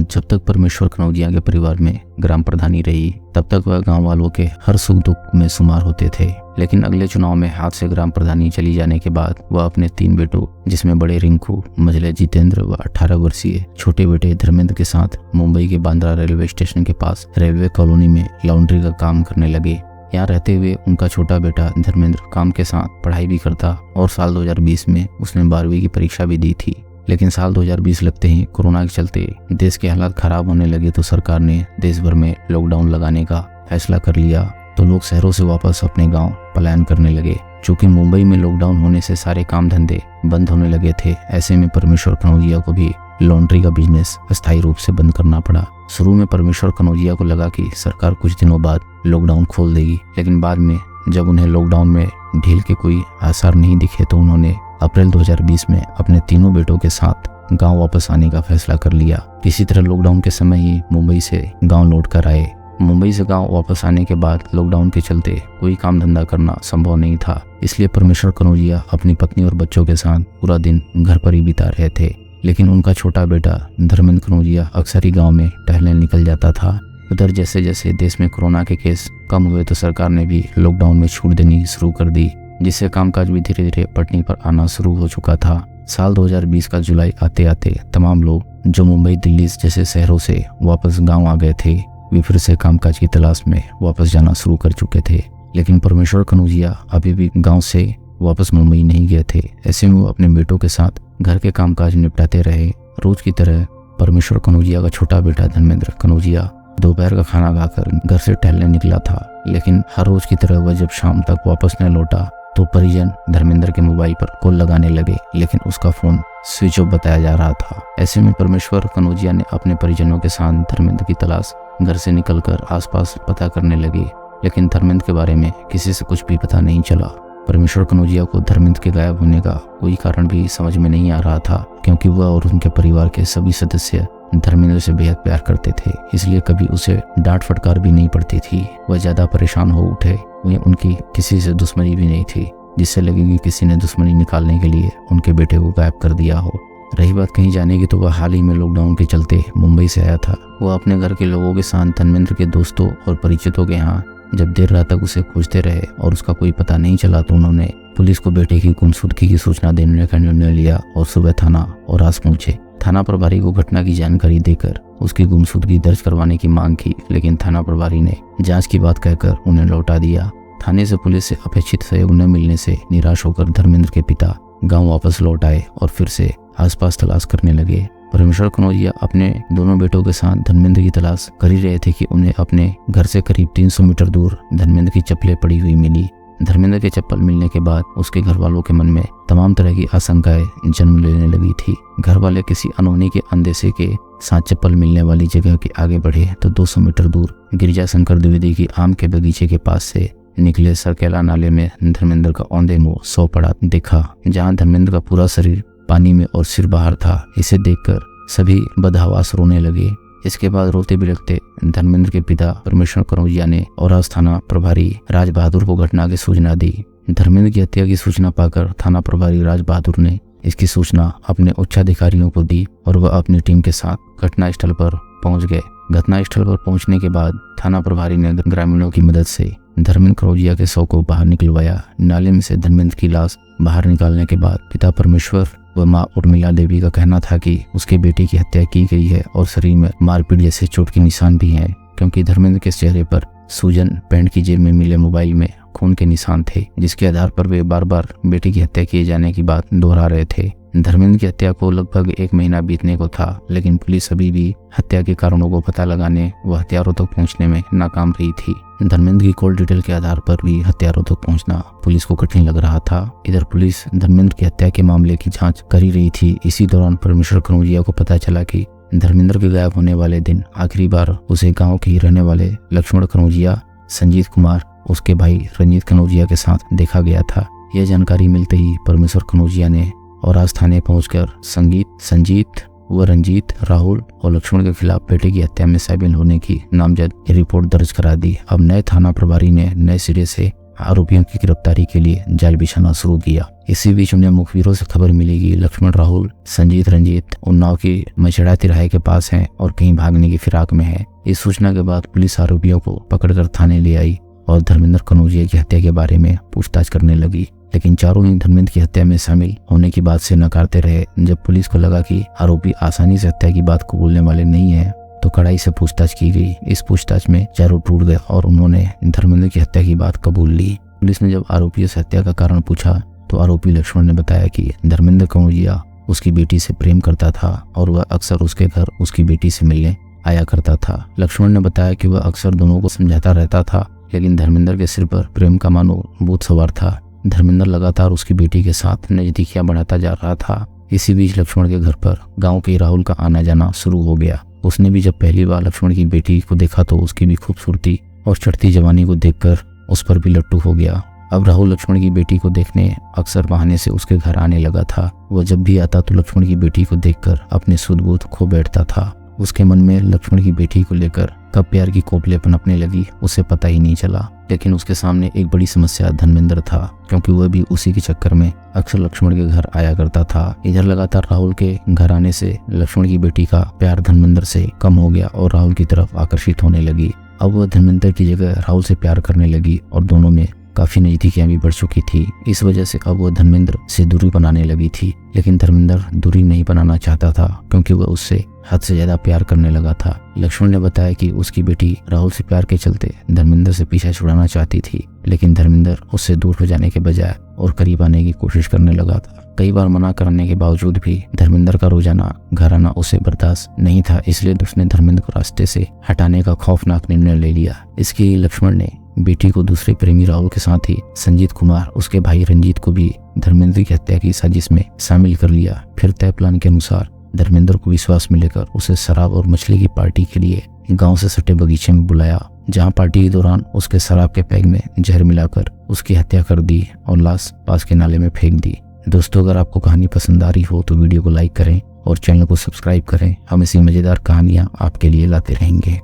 जब तक परमेश्वर कनौजिया के परिवार में ग्राम प्रधानी रही तब तक वह गांव वालों के हर सुख दुख में शुमार होते थे। लेकिन अगले चुनाव में हाथ से ग्राम प्रधानी चली जाने के बाद वह अपने 3 बेटों जिसमें बड़े रिंकू, मझले जितेंद्र व 18 वर्षीय छोटे बेटे धर्मेंद्र के साथ मुंबई के बांद्रा रेलवे स्टेशन के पास रेलवे कॉलोनी में लॉन्ड्री का काम करने लगे। यहाँ रहते हुए उनका छोटा बेटा धर्मेंद्र काम के साथ पढ़ाई भी करता और साल 2020 में उसने 12वीं की परीक्षा भी दी थी। लेकिन साल 2020 लगते ही कोरोना के चलते देश के हालात खराब होने लगे तो सरकार ने देश भर में लॉकडाउन लगाने का फैसला कर लिया। तो लोग शहरों से वापस अपने गांव पलायन करने लगे। चूंकि मुंबई में लॉकडाउन होने से सारे काम धंधे बंद होने लगे थे, ऐसे में परमेश्वर कनौजिया को भी लॉन्ड्री का बिजनेस अस्थायी रूप से बंद करना पड़ा। शुरू में परमेश्वर कनौजिया को लगा कि सरकार कुछ दिनों बाद लॉकडाउन खोल देगी, लेकिन बाद में जब उन्हें लॉकडाउन में ढील के कोई आसार नहीं दिखे तो उन्होंने अप्रैल 2020 में अपने तीनों बेटों के साथ गांव वापस आने का फैसला कर लिया। किसी तरह लॉकडाउन के समय ही मुंबई से गांव लौट कर आए। मुंबई से गांव वापस आने के बाद लॉकडाउन के चलते कोई काम धंधा करना संभव नहीं था, इसलिए परमेश्वर कनौजिया अपनी पत्नी और बच्चों के साथ पूरा दिन घर पर ही बिता रहे थे। लेकिन उनका छोटा बेटा धर्मेंद्र कनौजिया अक्सर ही गाँव में टहलने निकल जाता था। उधर जैसे जैसे देश में कोरोना के केस कम हुए तो सरकार ने भी लॉकडाउन में छूट देनी शुरू कर दी, जिससे कामकाज भी धीरे धीरे पटरी पर आना शुरू हो चुका था। साल 2020 का जुलाई आते आते तमाम लोग जो मुंबई, दिल्ली जैसे शहरों से वापस गांव आ गए थे वे फिर से कामकाज की तलाश में वापस जाना शुरू कर चुके थे। लेकिन परमेश्वर कनौजिया अभी भी गांव से वापस मुंबई नहीं गए थे। ऐसे में वो अपने बेटों के साथ घर के कामकाज निपटाते रहे। रोज की तरह परमेश्वर कनौजिया का छोटा बेटा धर्मेंद्र कनौजिया दोपहर का खाना खाकर घर से टहलने निकला था, लेकिन हर रोज की तरह वह जब शाम तक वापस न लौटा तो परिजन धर्मेंद्र के मोबाइल पर कॉल लगाने लगे, लेकिन उसका फोन स्विच ऑफ बताया जा रहा था। ऐसे में परमेश्वर कनौजिया ने अपने परिजनों के साथ धर्मेंद्र की तलाश घर से निकलकर आसपास पता करने लगे, लेकिन धर्मेंद्र के बारे में किसी से कुछ भी पता नहीं चला। परमेश्वर कनौजिया को धर्मेंद्र के गायब होने का कोई कारण भी समझ में नहीं आ रहा था, क्योंकि वह और उनके परिवार के सभी सदस्य धर्मेंद्र से बेहद प्यार करते थे, इसलिए कभी उसे डांट फटकार भी नहीं पड़ती थी। वह ज्यादा परेशान हो उठे। उन्हें उनकी किसी से दुश्मनी भी नहीं थी जिससे लगे कि किसी ने दुश्मनी निकालने के लिए उनके बेटे को गायब कर दिया हो। रही बात कहीं जाने की, तो वह हाल ही में लॉकडाउन के चलते मुंबई से आया था। वह अपने घर के लोगों के साथ धर्मेंद्र के दोस्तों और परिचितों के यहाँ जब देर रात तक उसे खोजते रहे और उसका कोई पता नहीं चला तो उन्होंने पुलिस को बेटे की गुमशुदगी की सूचना देने का निर्णय लिया और सुबह थाना और आस पहुंचे। थाना प्रभारी को घटना की जानकारी देकर उसकी गुमशुदगी दर्ज करवाने की मांग की, लेकिन थाना प्रभारी ने जांच की बात कहकर उन्हें लौटा दिया। थाने से पुलिस से अपेक्षित सहयोग न मिलने से निराश होकर धर्मेंद्र के पिता गांव वापस लौट आए और फिर से आसपास तलाश करने लगे। परमेश्वर कनौजिया अपने दोनों बेटों के साथ धर्मेंद्र की तलाश कर ही रहे थे कि उन्हें अपने घर से करीब 300 मीटर दूर धर्मेंद्र की चप्पलें पड़ी हुई मिली। धर्मेंद्र के चप्पल मिलने के बाद उसके घर वालों के मन में तमाम तरह की आशंकाएं जन्म लेने लगी थी। घर वाले किसी अनहोनी के अंदेशे के साथ चप्पल मिलने वाली जगह के आगे बढ़े तो 200 मीटर दूर गिरिजा शंकर द्विवेदी की आम के बगीचे के पास से निकले सरकेला नाले में धर्मेंद्र का औंधे मुंह सो पड़ा देखा, जहां धर्मेंद्र का पूरा शरीर पानी में और सिर बाहर था। इसे देखकर सभी बदहवास रोने लगे। इसके बाद रोते बिलखते धर्मेंद्र के पिता परमेश्वर कनौजिया ने औरास थाना प्रभारी राज बहादुर को घटना की सूचना दी। धर्मेंद्र की हत्या की सूचना पाकर थाना प्रभारी राज बहादुर ने इसकी सूचना अपने उच्चाधिकारियों को दी और वह अपनी टीम के साथ घटनास्थल पर पहुंच गए। घटनास्थल पर पहुंचने के बाद थाना प्रभारी ने ग्रामीणों की मदद से धर्मेंद्र कनौजिया के शव को बाहर निकलवाया। नाले में से धर्मेंद्र की लाश बाहर निकालने के बाद पिता परमेश्वर व मां उर्मिला देवी का कहना था कि उसके बेटे की हत्या की गई है और शरीर में मारपीट जैसे चोट के निशान भी हैं, क्योंकि धर्मेंद्र के चेहरे पर सूजन, पैंट की जेब में मिले मोबाइल में खून के निशान थे, जिसके आधार पर वे बार बार बेटे की हत्या किए जाने की बात दोहरा रहे थे। धर्मेंद्र की हत्या को लगभग 1 महीना बीतने को था, लेकिन पुलिस अभी भी हत्या के कारणों को पता लगाने व हत्यारों तक पहुंचने में नाकाम रही थी। धर्मेंद्र की कॉल डिटेल के आधार पर भी हत्यारों तक पहुंचना पुलिस को कठिन लग रहा था। इधर पुलिस धर्मेंद्र की हत्या के मामले की जांच कर ही रही थी। इसी दौरान परमेश्वर कनौजिया को पता चला कि धर्मेंद्र के गायब होने वाले दिन आखिरी बार उसे गाँव के ही रहने वाले लक्ष्मण कनौजिया, संजीत कुमार, उसके भाई रंजीत कनौजिया के साथ देखा गया था। यह जानकारी मिलते ही परमेश्वर कनौजिया ने औरास थाने पहुंचकर संजीत व रंजीत, राहुल और लक्ष्मण के खिलाफ बेटे की हत्या में शामिल होने की नामजद रिपोर्ट दर्ज करा दी। अब नए थाना प्रभारी ने नए सिरे से आरोपियों की गिरफ्तारी के लिए जाल बिछाना शुरू किया। इसी बीच उन्हें मुखबिरों से खबर मिली कि लक्ष्मण, राहुल, संजीत, रंजीत उन्नाव की मचड़ा तिराहे के पास हैं और कहीं भागने की फिराक में है। इस सूचना के बाद पुलिस आरोपियों को पकड़कर थाने ले आई और धर्मेंद्र कनौजिया की हत्या के बारे में पूछताछ करने लगी। लेकिन चारों ही धर्मेंद्र की हत्या में शामिल होने की बात से नकारते रहे। जब पुलिस को लगा कि आरोपी आसानी से हत्या की बात कबूलने वाले नहीं है तो कड़ाई से पूछताछ की गई। इस पूछताछ में चारों टूट गए और उन्होंने धर्मेंद्र की हत्या की बात कबूल ली। पुलिस ने जब आरोपियों से हत्या का कारण पूछा तो आरोपी लक्ष्मण ने बताया कि धर्मेंद्र कनौजिया उसकी बेटी से प्रेम करता था और वह अक्सर उसके घर उसकी बेटी से मिलने आया करता था। लक्ष्मण ने बताया कि वह अक्सर दोनों को समझाता रहता था, लेकिन धर्मेंद्र के सिर पर प्रेम का मानो भूत सवार था। धर्मेंद्र लगातार उसकी बेटी के साथ नजदीकियां बढ़ाता जा रहा था। इसी बीच लक्ष्मण के घर पर गांव के राहुल का आना जाना शुरू हो गया। उसने भी जब पहली बार लक्ष्मण की बेटी को देखा तो उसकी भी खूबसूरती और चढ़ती जवानी को देखकर उस पर भी लट्टू हो गया। अब राहुल लक्ष्मण की बेटी को देखने अक्सर बहाने से उसके घर आने लगा था। वह जब भी आता तो लक्ष्मण की बेटी को देखकर अपने सुध-बुध खो बैठता था। उसके मन में लक्ष्मण की बेटी को लेकर कब प्यार की कोपलें पनपने लगी उसे पता ही नहीं चला। लेकिन उसके सामने एक बड़ी समस्या धर्मेंद्र था, क्योंकि वह भी उसी के चक्कर में अक्सर लक्ष्मण के घर आया करता था। इधर लगातार राहुल के घर आने से लक्ष्मण की बेटी का प्यार धर्मेंद्र से कम हो गया और राहुल की तरफ आकर्षित होने लगी। अब वह धर्मेंद्र की जगह राहुल से प्यार करने लगी और दोनों में काफी नजदीकियां भी बढ़ चुकी थी। इस वजह से अब वह धर्मेंद्र से दूरी बनाने लगी थी। लेकिन धर्मेंद्र दूरी नहीं बनाना चाहता था, क्योंकि वह उससे हद से ज्यादा प्यार करने लगा था। लक्ष्मण ने बताया कि उसकी बेटी राहुल से प्यार के चलते धर्मेंद्र से पीछा छुड़ाना चाहती थी, लेकिन धर्मेंद्र उससे दूर हो जाने के बजाय और करीब आने की कोशिश करने लगा था। कई बार मना करने के बावजूद भी धर्मेंद्र का रोजाना घर आना उसे बर्दाश्त नहीं था, इसलिए उसने धर्मेंद्र को रास्ते से हटाने का खौफनाक निर्णय ले लिया। इसके लिए लक्ष्मण ने बेटी को दूसरे प्रेमी राहुल के साथ ही संजीत कुमार, उसके भाई रंजीत को भी धर्मेंद्र की हत्या की साजिश में शामिल कर लिया। फिर तय प्लान के अनुसार धर्मेंद्र को विश्वास में लेकर उसे शराब और मछली की पार्टी के लिए गांव से सटे बगीचे में बुलाया, जहां पार्टी के दौरान उसके शराब के पैग में जहर मिलाकर उसकी हत्या कर दी और लाश पास के नाले में फेंक दी। दोस्तों, अगर आपको कहानी पसंद आ रही हो तो वीडियो को लाइक करें और चैनल को सब्सक्राइब करें। हम ऐसी मजेदार कहानियां आपके लिए लाते रहेंगे।